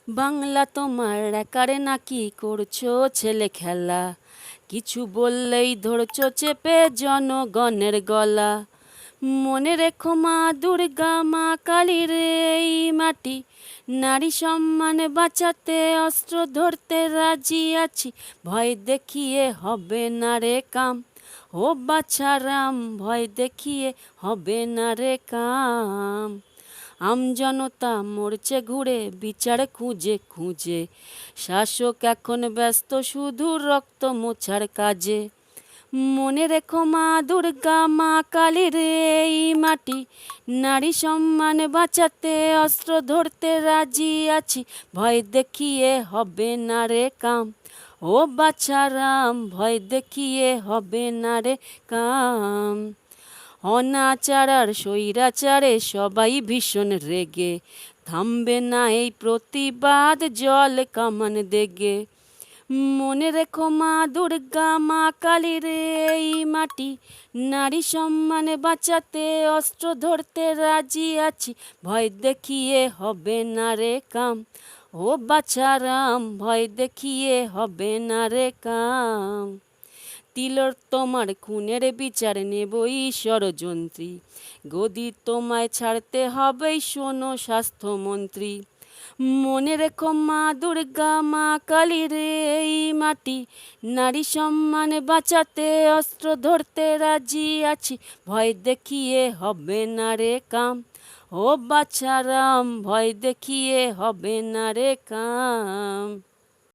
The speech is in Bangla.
বাংলা তোমার একারে নাকি করছো ছেলে খেলা, কিছু বললেই ধরছো চেপে জনগণের গলা। মনে রেখো মা দুর্গা মা কালীর এই মাটি, নারী সম্মান বাঁচাতে অস্ত্র ধরতে রাজি আছি, ভয় দেখিয়ে হবে না রে কাম। ও বাছারাম, ভয় দেখিয়ে হবে না রে কাম। আমজনতা মরছে ঘুরে বিচার খুঁজে খুঁজে, শাসক এখন ব্যস্ত শুধু রক্ত মোছার কাজে। মনে রেখো মা দুর্গা মা কালীর এই মাটি, নারী সম্মান বাঁচাতে অস্ত্র ধরতে রাজি আছি, ভয় দেখিয়ে হবে না রে কাম। ও বাছারাম, ভয় দেখিয়ে হবে না রে কাম। অনাচার আর স্বৈরাচারে সবাই ভীষণ রেগে, থামবে না এই প্রতিবাদ জল কামান দেগে। মনে রেখো মা দুর্গা মা কালীর এই মাটি, নারী সম্মান বাঁচাতে অস্ত্র ধরতে রাজি আছি, ভয় দেখিয়ে হবে না রে কাম। ও বাছারাম, ভয় দেখিয়ে হবে না রে কাম। তিলোত্তমার খুনের বিচার নেবই ষড়যন্ত্রী, গদি তোমায় ছাড়তে হবেই শোনো স্বাস্থ্যমন্ত্রী। মনে রেখো মা দুর্গা মা কালীর এই মাটি, নারী সম্মান বাঁচাতে অস্ত্র ধরতে রাজি আছি, ভয় দেখিয়ে হবে না রে কাম। ও বাছারাম, ভয় দেখিয়ে হবে না রে কাম।